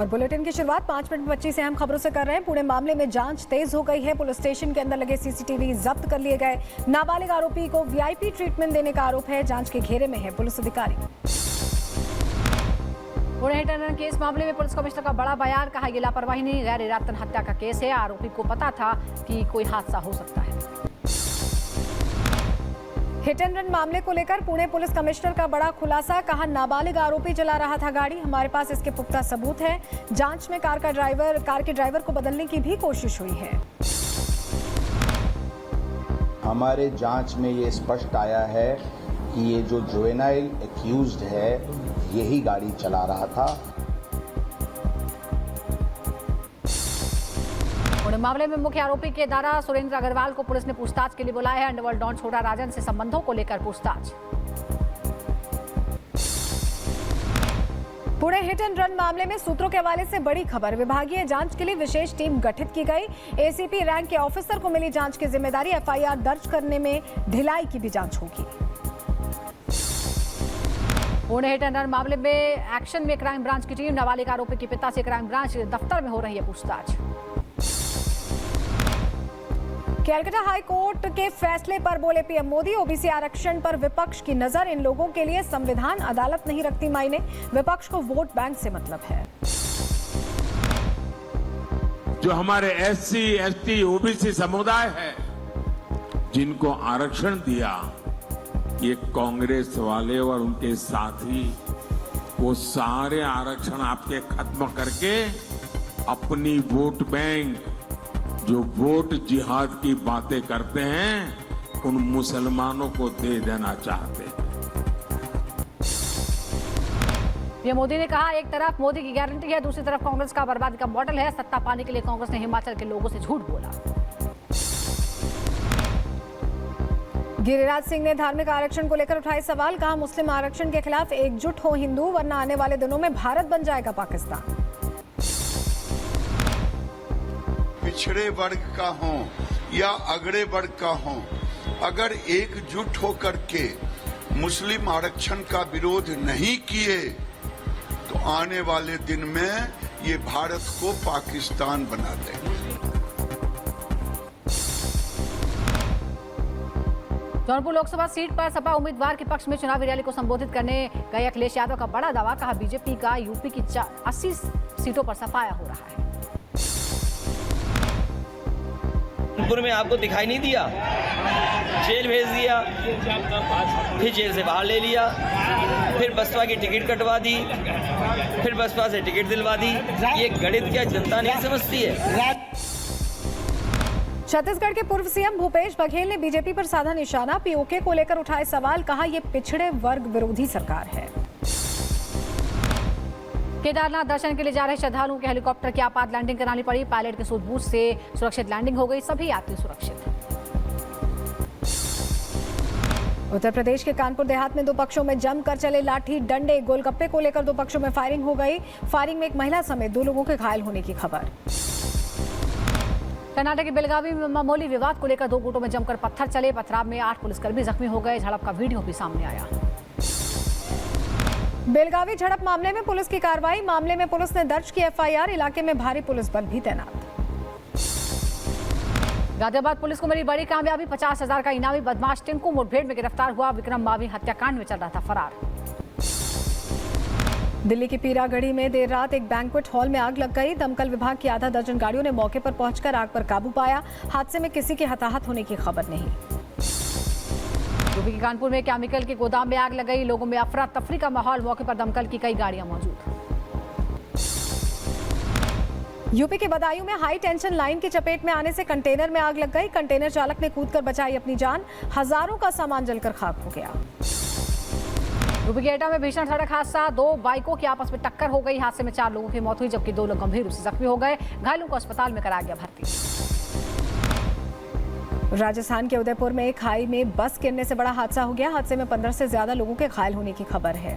और बुलेटिन की शुरुआत 5 मिनट 25 अहम खबरों से कर रहे हैं। पुणे मामले में जांच तेज हो गई है। पुलिस स्टेशन के अंदर लगे सीसीटीवी जब्त कर लिए गए। नाबालिग आरोपी को वीआईपी ट्रीटमेंट देने का आरोप है। जांच के घेरे में है पुलिस अधिकारी। Pune hit and run case मामले में पुलिस कमिश्नर का बड़ा बयान। कहा, ये लापरवाही नहीं, गैर इरादतन हत्या का केस है। आरोपी को पता था कि कोई हादसा हो सकता है। हिट एंड रन मामले को लेकर पुणे पुलिस कमिश्नर का बड़ा खुलासा। कहा, नाबालिग आरोपी चला रहा था गाड़ी, हमारे पास इसके पुख्ता सबूत है। जांच में कार के ड्राइवर को बदलने की भी कोशिश हुई है। हमारे जांच में ये स्पष्ट आया है कि ये जो जुवेनाइल एक्यूज्ड है यही गाड़ी चला रहा था। मामले में मुख्य आरोपी के दारा सुरेंद्र अग्रवाल को पुलिस ने पूछताछ के लिए बुलाया है। अंडरवर्ल्ड डॉन छोटा राजन से संबंधों को लेकर पूछताछ। पुणे हिट एंड रन मामले में सूत्रों के हवाले से बड़ी खबर। विभागीय जांच के लिए विशेष टीम गठित की गई। एसीपी रैंक के ऑफिसर को मिली जांच की जिम्मेदारी। एफआईआर दर्ज करने में ढिलाई की भी जांच होगी। पुणे हिट एंड रन मामले में एक्शन में क्राइम ब्रांच की टीम। नाबालिग आरोपी के पिता से क्राइम ब्रांच दफ्तर में हो रही है पूछताछ। कलकत्ता हाई कोर्ट के फैसले पर बोले पीएम मोदी, ओबीसी आरक्षण पर विपक्ष की नजर। इन लोगों के लिए संविधान अदालत नहीं रखती मायने। विपक्ष को वोट बैंक से मतलब है। जो हमारे एससी, एसटी, ओबीसी समुदाय है जिनको आरक्षण दिया, ये कांग्रेस वाले और उनके साथी वो सारे आरक्षण आपके खत्म करके अपनी वोट बैंक, जो वोट जिहाद की बातें करते हैं, उन मुसलमानों को दे देना चाहते हैं। पीएम मोदी ने कहा, एक तरफ मोदी की गारंटी है, दूसरी तरफ कांग्रेस का बर्बादी का मॉडल है। सत्ता पाने के लिए कांग्रेस ने हिमाचल के लोगों से झूठ बोला। गिरिराज सिंह ने धार्मिक आरक्षण को लेकर उठाए सवाल। कहा, मुस्लिम आरक्षण के खिलाफ एकजुट हो हिंदू, वरना आने वाले दिनों में भारत बन जाएगा पाकिस्तान। पिछड़े वर्ग का हो या अगड़े वर्ग का हो, अगर एकजुट होकर के मुस्लिम आरक्षण का विरोध नहीं किए तो आने वाले दिन में ये भारत को पाकिस्तान बना देंगे। जौनपुर लोकसभा सीट पर सपा उम्मीदवार के पक्ष में चुनावी रैली को संबोधित करने गए अखिलेश यादव का बड़ा दावा। कहा, बीजेपी का यूपी की 80 सीटों पर सफाया हो रहा है। जौनपुर में आपको दिखाई नहीं दिया, जेल भेज दिया, फिर जेल से बाहर ले लिया, फिर बसपा की टिकट कटवा दी, फिर बसपा से टिकट दिलवा दी। ये गणित क्या जनता नहीं समझती है? छत्तीसगढ़ के पूर्व सीएम भूपेश बघेल ने बीजेपी पर साधा निशाना। पीओके को लेकर उठाए सवाल। कहा, यह पिछड़े वर्ग विरोधी सरकार है। केदारनाथ दर्शन के लिए जा रहे श्रद्धालुओं के हेलीकॉप्टर की आपात लैंडिंग करानी पड़ी। पायलट के सूझबूझ से सुरक्षित लैंडिंग हो गई। सभी यात्री सुरक्षित। उत्तर प्रदेश के कानपुर देहात में दो पक्षों में जमकर चले लाठी डंडे। गोलगप्पे को लेकर दो पक्षों में फायरिंग हो गई। फायरिंग में एक महिला समेत 2 लोगों के घायल होने की खबर। कर्नाटक के बेलगावी में मामूली विवाद को लेकर 2 गुटों में जमकर पत्थर चले। पथराव में 8 पुलिसकर्मी जख्मी हो गए। झड़प का वीडियो भी सामने आया। बेलगावी झड़प मामले में पुलिस की कार्रवाई। मामले में पुलिस ने दर्ज की एफआईआर। इलाके में भारी पुलिस बल भी तैनात। गाजियाबाद पुलिस को मिली बड़ी कामयाबी। 50,000 का इनामी बदमाश टिंकू मुठभेड़ में गिरफ्तार हुआ। विक्रम मावी हत्याकांड में चल रहा था फरार। दिल्ली की पीरागढ़ी में देर रात एक बैंक्वेट हॉल में आग लग गई। दमकल विभाग की आधा दर्जन गाड़ियों ने मौके पर पहुंचकर आग पर काबू पाया। हादसे में किसी के हताहत होने की खबर नहीं। यूपी के कानपुर में केमिकल के गोदाम में आग लग गई। लोगों में अफरा तफरी का माहौल। मौके पर दमकल की कई गाड़ियां मौजूद। यूपी के बदायूं में हाई टेंशन लाइन की चपेट में आने से कंटेनर में आग लग गई। कंटेनर चालक ने कूदकर बचाई अपनी जान। हजारों का सामान जलकर खाक हो गया। यूपी के एटा में भीषण सड़क हादसा। 2 बाइकों की आपस में टक्कर हो गई। हादसे में 4 लोगों की मौत हुई, जबकि 2 लोग गंभीर रूप से जख्मी हो गए। घायलों को अस्पताल में कराया गया भर्ती। राजस्थान के उदयपुर में एक खाई में बस गिरने से बड़ा हादसा हो गया। हादसे में 15 से ज्यादा लोगों के घायल होने की खबर है।